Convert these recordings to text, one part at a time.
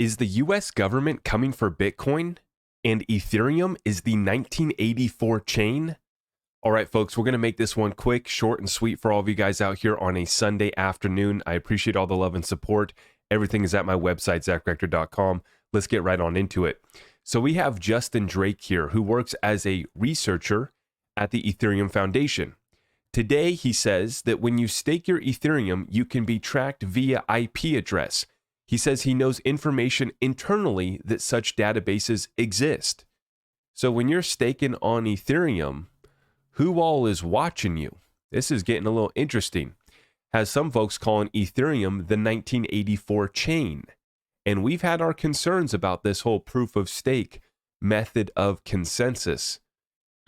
Is the US government coming for Bitcoin? And Ethereum is the 1984 chain? All right, folks, we're going to make this one quick, short, and sweet for all of you guys out here on a Sunday afternoon. I appreciate all the love and support. Everything is at my website, zachrector.com. Let's get right on into it. So we have Justin Drake here, who works as a researcher at the Ethereum Foundation. Today, he says that when you stake your Ethereum, you can be tracked via IP address. He says he knows information internally that such databases exist. So when you're staking on Ethereum, who all is watching you? This is getting a little interesting. Has some folks calling Ethereum the 1984 chain. And we've had our concerns about this whole proof of stake method of consensus.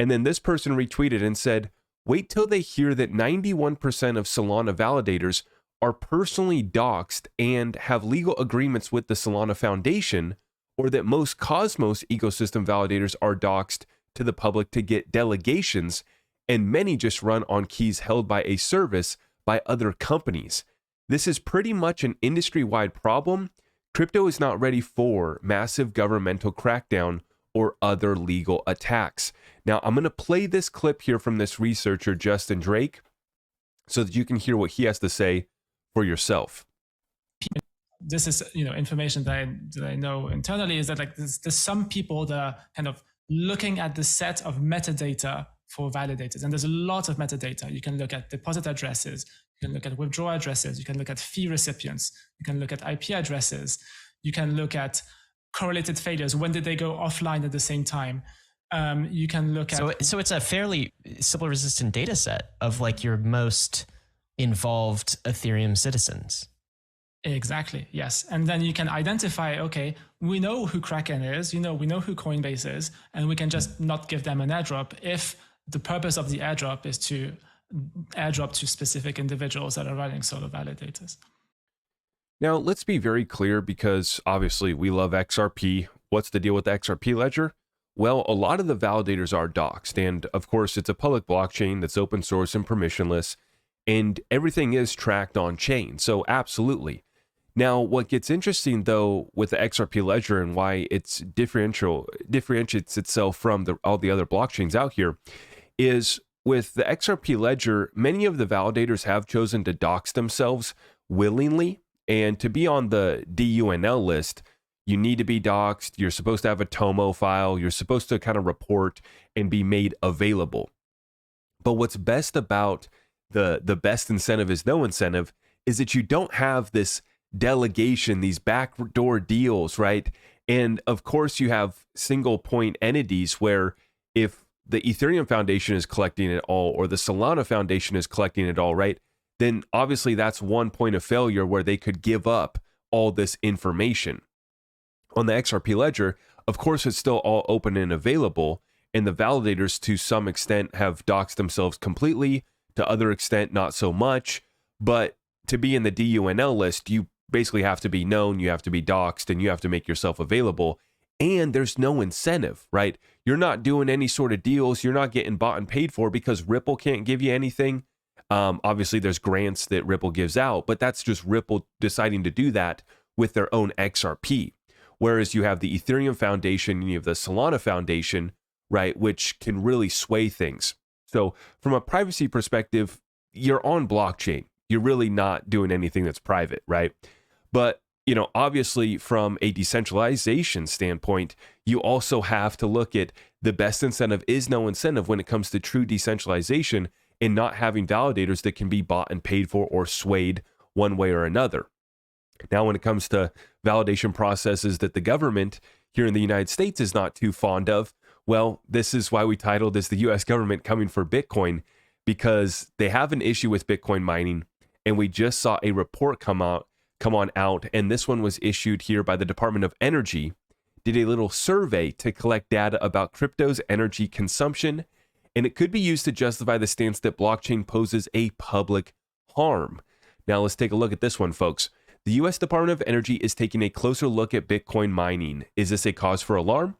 And then this person retweeted and said, wait till they hear that 91% of Solana validators are personally doxxed and have legal agreements with the Solana Foundation, or that most Cosmos ecosystem validators are doxxed to the public to get delegations, and many just run on keys held by a service by other companies. This is pretty much an industry-wide problem. Crypto is not ready for massive governmental crackdown or other legal attacks. Now, I'm going to play this clip here from this researcher, Justin Drake, so that you can hear what he has to say for yourself. This is, information that I know internally, is that there's some people that are kind of looking at the set of metadata for validators, and there's a lot of metadata. You can look at deposit addresses, you can look at withdrawal addresses, you can look at fee recipients, you can look at IP addresses, you can look at correlated failures. When did they go offline at the same time? You can look at... So it's a fairly Sybil resistant data set of your most involved Ethereum citizens. Exactly, yes. And then you can identify, okay, we know who Kraken is, we know who Coinbase is, and we can just not give them an airdrop if the purpose of the airdrop is to airdrop to specific individuals that are running solo validators. Now, let's be very clear, because obviously we love XRP. What's the deal with the XRP Ledger? Well, a lot of the validators are doxxed, and of course it's a public blockchain that's open source and permissionless, and everything is tracked on chain, so absolutely. Now, what gets interesting though with the XRP Ledger and why it's differentiates itself from all the other blockchains out here is with the XRP Ledger, many of the validators have chosen to dox themselves willingly, and to be on the DUNL list, you need to be doxed, you're supposed to have a TOMO file, you're supposed to kind of report and be made available. But what's best about the best incentive is no incentive is that you don't have this delegation, these backdoor deals, right? And of course you have single point entities where if the Ethereum Foundation is collecting it all, or the Solana Foundation is collecting it all, right? Then obviously that's one point of failure where they could give up all this information. On the XRP Ledger, of course, it's still all open and available, and the validators to some extent have doxed themselves completely, to other extent not so much, but to be in the DUNL list, you basically have to be known, you have to be doxed, and you have to make yourself available, and there's no incentive, right? You're not doing any sort of deals, you're not getting bought and paid for because Ripple can't give you anything. Obviously, there's grants that Ripple gives out, but that's just Ripple deciding to do that with their own XRP. Whereas you have the Ethereum Foundation and you have the Solana Foundation, right, which can really sway things. So from a privacy perspective, you're on blockchain. You're really not doing anything that's private, right? But, obviously from a decentralization standpoint, you also have to look at the best incentive is no incentive when it comes to true decentralization and not having validators that can be bought and paid for or swayed one way or another. Now, when it comes to validation processes that the government here in the United States is not too fond of, well, this is why we titled this the U.S. government coming for Bitcoin, because they have an issue with Bitcoin mining. And we just saw a report come on out, and this one was issued here by the Department of Energy, did a little survey to collect data about crypto's energy consumption, and it could be used to justify the stance that blockchain poses a public harm. Now, let's take a look at this one, folks. The U.S. Department of Energy is taking a closer look at Bitcoin mining. Is this a cause for alarm?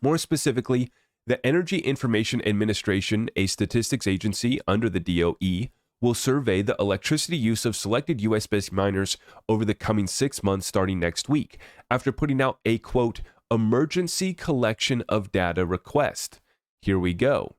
More specifically, the Energy Information Administration, a statistics agency under the DOE, will survey the electricity use of selected US-based miners over the coming 6 months starting next week, after putting out a, quote, emergency collection of data request. Here we go.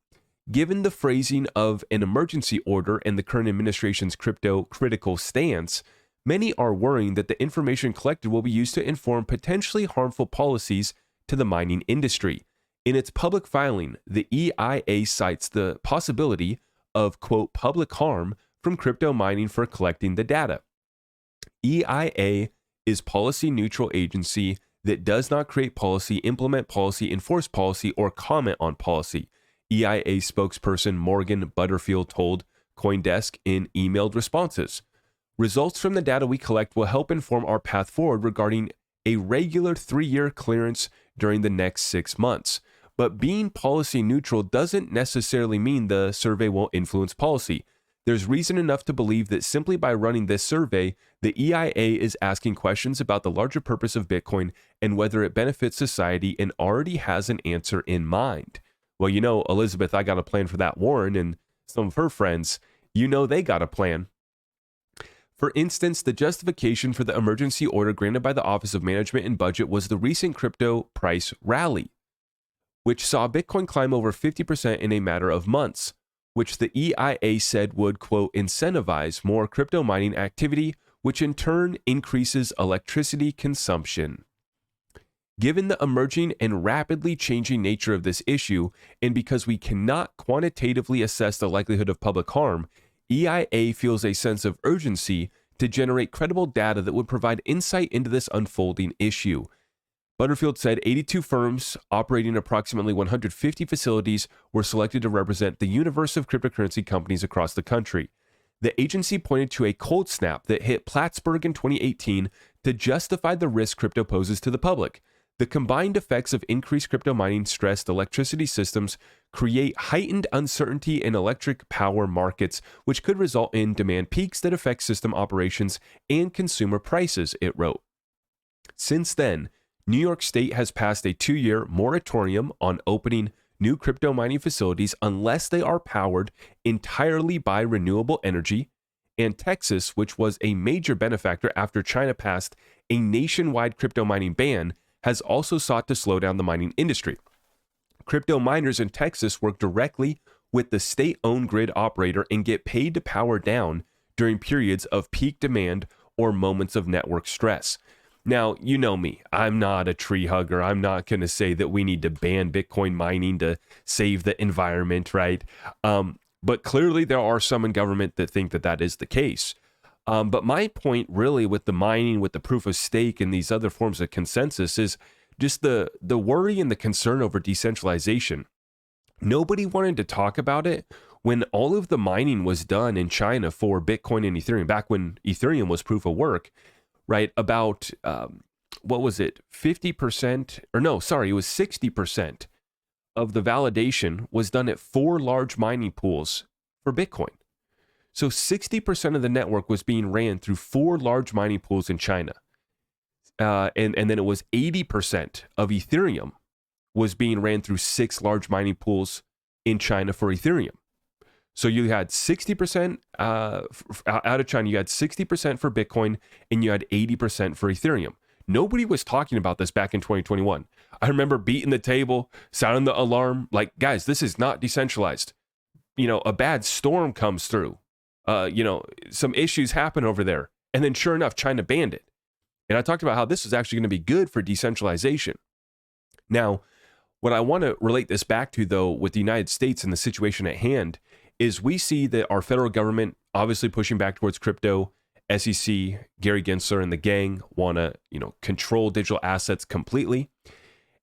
Given the phrasing of an emergency order and the current administration's crypto critical stance, many are worrying that the information collected will be used to inform potentially harmful policies to the mining industry. In its public filing, the EIA cites the possibility of, quote, public harm from crypto mining for collecting the data. EIA is policy-neutral agency that does not create policy, implement policy, enforce policy, or comment on policy. EIA spokesperson Morgan Butterfield told CoinDesk in emailed responses. Results from the data we collect will help inform our path forward regarding a regular 3-year clearance during the next 6 months. But being policy neutral doesn't necessarily mean the survey will influence policy. There's reason enough to believe that simply by running this survey, the EIA is asking questions about the larger purpose of Bitcoin and whether it benefits society and already has an answer in mind. Well, you know, Elizabeth, I got a plan for that. Warren and some of her friends, you know they got a plan. For instance, the justification for the emergency order granted by the Office of Management and Budget was the recent crypto price rally, which saw Bitcoin climb over 50% in a matter of months, which the EIA said would, quote, incentivize more crypto mining activity, which in turn increases electricity consumption. Given the emerging and rapidly changing nature of this issue, and because we cannot quantitatively assess the likelihood of public harm, EIA feels a sense of urgency to generate credible data that would provide insight into this unfolding issue. Butterfield said 82 firms operating approximately 150 facilities were selected to represent the universe of cryptocurrency companies across the country. The agency pointed to a cold snap that hit Plattsburgh in 2018 to justify the risk crypto poses to the public. The combined effects of increased crypto mining stressed electricity systems create heightened uncertainty in electric power markets, which could result in demand peaks that affect system operations and consumer prices, it wrote. Since then, New York State has passed a 2-year moratorium on opening new crypto mining facilities unless they are powered entirely by renewable energy, and Texas, which was a major benefactor after China passed a nationwide crypto mining ban, has also sought to slow down the mining industry. Crypto miners in Texas work directly with the state-owned grid operator and get paid to power down during periods of peak demand or moments of network stress. Now, you know me, I'm not a tree hugger. I'm not going to say that we need to ban Bitcoin mining to save the environment, right? But clearly there are some in government that think that that is the case. But my point really with the mining, with the proof of stake and these other forms of consensus is just the worry and the concern over decentralization. Nobody wanted to talk about it when all of the mining was done in China for Bitcoin and Ethereum, back when Ethereum was proof of work, right? About, what was it, 50%, or no, sorry, it was 60% of the validation was done at 4 large mining pools for Bitcoin. So 60% of the network was being ran through 4 large mining pools in China. And then it was 80% of Ethereum was being ran through 6 large mining pools in China for Ethereum. So you had 60% out of China, you had 60% for Bitcoin, and you had 80% for Ethereum. Nobody was talking about this back in 2021. I remember beating the table, sounding the alarm, like, guys, this is not decentralized. You know, a bad storm comes through. Some issues happen over there. And then sure enough, China banned it. And I talked about how this is actually going to be good for decentralization. Now, what I want to relate this back to, though, with the United States and the situation at hand, is we see that our federal government obviously pushing back towards crypto. SEC, Gary Gensler and the gang want to, control digital assets completely.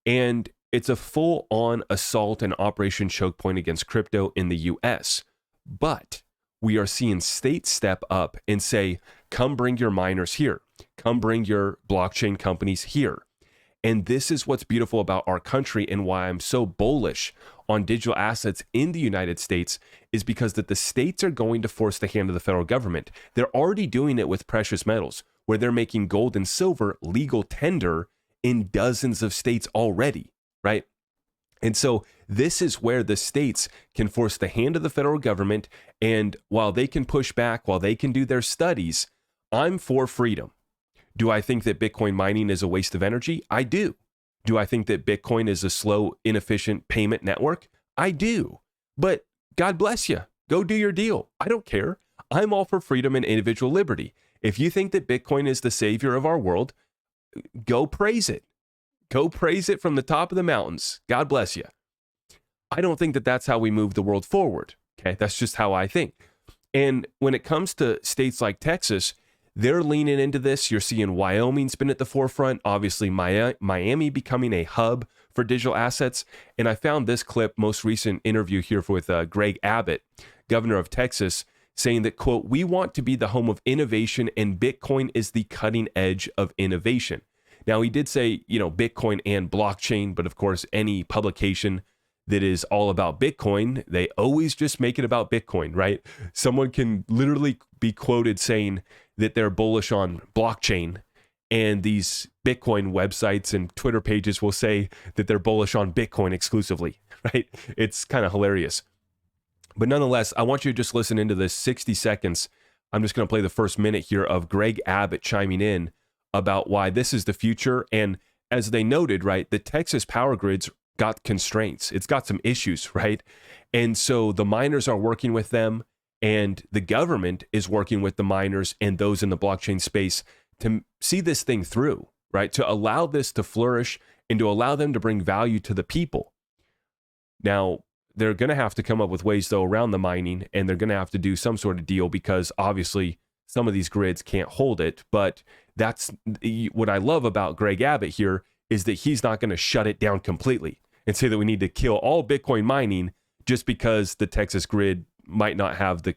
And it's a full-on assault and Operation Choke Point against crypto in the US. But we are seeing states step up and say, come bring your miners here. Come bring your blockchain companies here. And this is what's beautiful about our country and why I'm so bullish on digital assets in the United States is because that the states are going to force the hand of the federal government. They're already doing it with precious metals, where they're making gold and silver legal tender in dozens of states already, right? And so this is where the states can force the hand of the federal government. And while they can push back, while they can do their studies, I'm for freedom. Do I think that Bitcoin mining is a waste of energy? I do. Do I think that Bitcoin is a slow, inefficient payment network? I do. But God bless you. Go do your deal. I don't care. I'm all for freedom and individual liberty. If you think that Bitcoin is the savior of our world, go praise it. Go praise it from the top of the mountains. God bless you. I don't think that that's how we move the world forward. Okay, that's just how I think. And when it comes to states like Texas, they're leaning into this. You're seeing Wyoming's been at the forefront. Obviously, Miami becoming a hub for digital assets. And I found this clip, most recent interview here with Greg Abbott, governor of Texas, saying that, quote, "We want to be the home of innovation and Bitcoin is the cutting edge of innovation." Now, he did say, Bitcoin and blockchain, but of course, any publication that is all about Bitcoin, they always just make it about Bitcoin, right? Someone can literally be quoted saying that they're bullish on blockchain, and these Bitcoin websites and Twitter pages will say that they're bullish on Bitcoin exclusively, right? It's kind of hilarious. But nonetheless, I want you to just listen into this 60 seconds. I'm just going to play the first minute here of Greg Abbott chiming in about why this is the future. And as they noted, right, the Texas power grid's got constraints. It's got some issues, right? And so the miners are working with them, and the government is working with the miners and those in the blockchain space to see this thing through, right? To allow this to flourish and to allow them to bring value to the people. Now, they're going to have to come up with ways, though, around the mining, and they're going to have to do some sort of deal because obviously some of these grids can't hold it. But that's what I love about Greg Abbott here, is that he's not going to shut it down completely and say that we need to kill all Bitcoin mining just because the Texas grid might not have the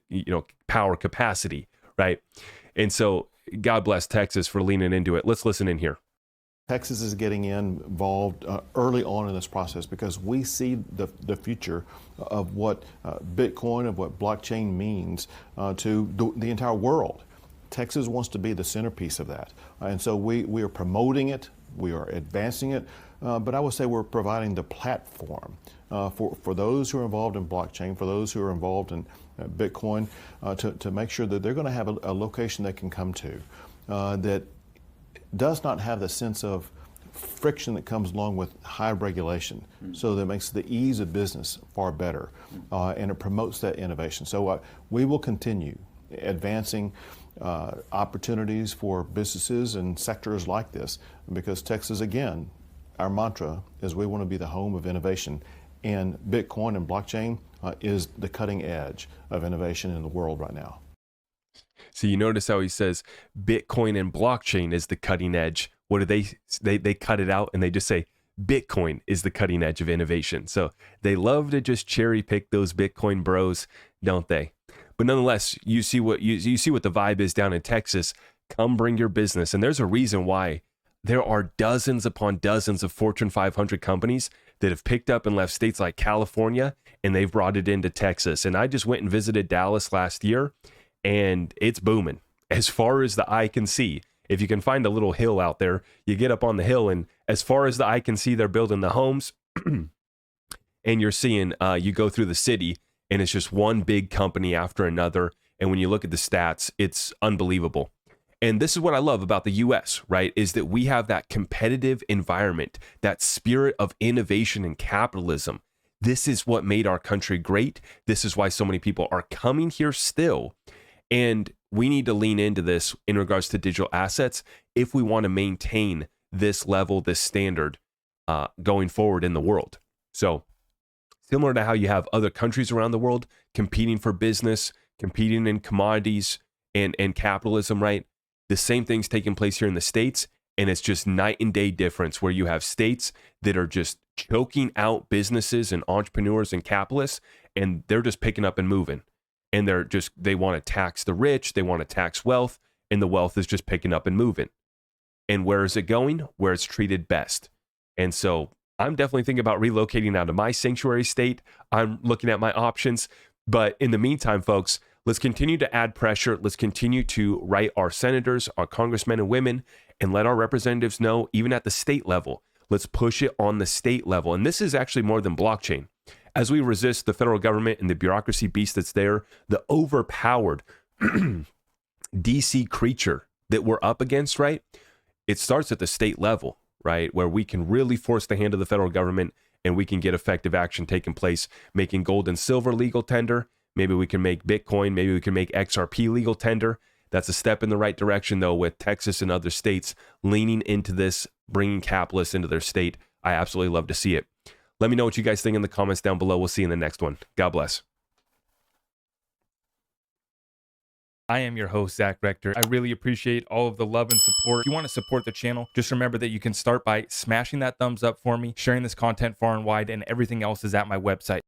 power capacity, right? And so God bless Texas for leaning into it. Let's listen in here. Texas is getting involved early on in this process because we see the future of what Bitcoin, of what blockchain means to the entire world. Texas wants to be the centerpiece of that. And so we are promoting it, we are advancing it, but I would say we're providing the platform for those who are involved in blockchain, for those who are involved in Bitcoin, to make sure that they're going to have a location they can come to that does not have the sense of friction that comes along with high regulation. So that makes the ease of business far better, and it promotes that innovation. So we will continue advancing opportunities for businesses and sectors like this, because Texas, again, our mantra is we want to be the home of innovation, and Bitcoin and blockchain is the cutting edge of innovation in the world right now. So you notice how he says Bitcoin and blockchain is the cutting edge. What do they cut it out and they just say Bitcoin is the cutting edge of innovation. So they love to just cherry pick those Bitcoin bros, don't they? But nonetheless, you see what you see what the vibe is down in Texas. Come bring your business. And there's a reason why there are dozens upon dozens of Fortune 500 companies that have picked up and left states like California, and they've brought it into Texas. And I just went and visited Dallas last year, and it's booming as far as the eye can see. If you can find a little hill out there, you get up on the hill, and as far as the eye can see, they're building the homes. And you're seeing, you go through the city, and it's just one big company after another. And when you look at the stats, it's unbelievable. And this is what I love about the US, right? Is that we have that competitive environment, that spirit of innovation and capitalism. This is what made our country great. This is why so many people are coming here still. And we need to lean into this in regards to digital assets if we want to maintain this level, this standard going forward in the world. So similar to how you have other countries around the world competing for business, competing in commodities and capitalism, right? The same thing's taking place here in the States, and it's just night and day difference where you have states that are just choking out businesses and entrepreneurs and capitalists, and they're just picking up and moving. And they want to tax the rich, they want to tax wealth, and the wealth is just picking up and moving. And where is it going? Where it's treated best. And so I'm definitely thinking about relocating out of my sanctuary state. I'm looking at my options. But in the meantime, folks, let's continue to add pressure. Let's continue to write our senators, our congressmen and women, and let our representatives know, even at the state level, Let's push it on the state level. And this is actually more than blockchain. As we resist the federal government and the bureaucracy beast that's there, the overpowered DC creature that we're up against, right? It starts at the state level, right? Where we can really force the hand of the federal government and we can get effective action taking place, making gold and silver legal tender. Maybe we can make Bitcoin. Maybe we can make XRP legal tender. That's a step in the right direction, though, with Texas and other states leaning into this, bringing capitalists into their state. I absolutely love to see it. Let me know what you guys think in the comments down below. We'll see you in the next one. God bless. I am your host, Zach Rector. I really appreciate all of the love and support. If you want to support the channel, just remember that you can start by smashing that thumbs up for me, sharing this content far and wide, and everything else is at my website.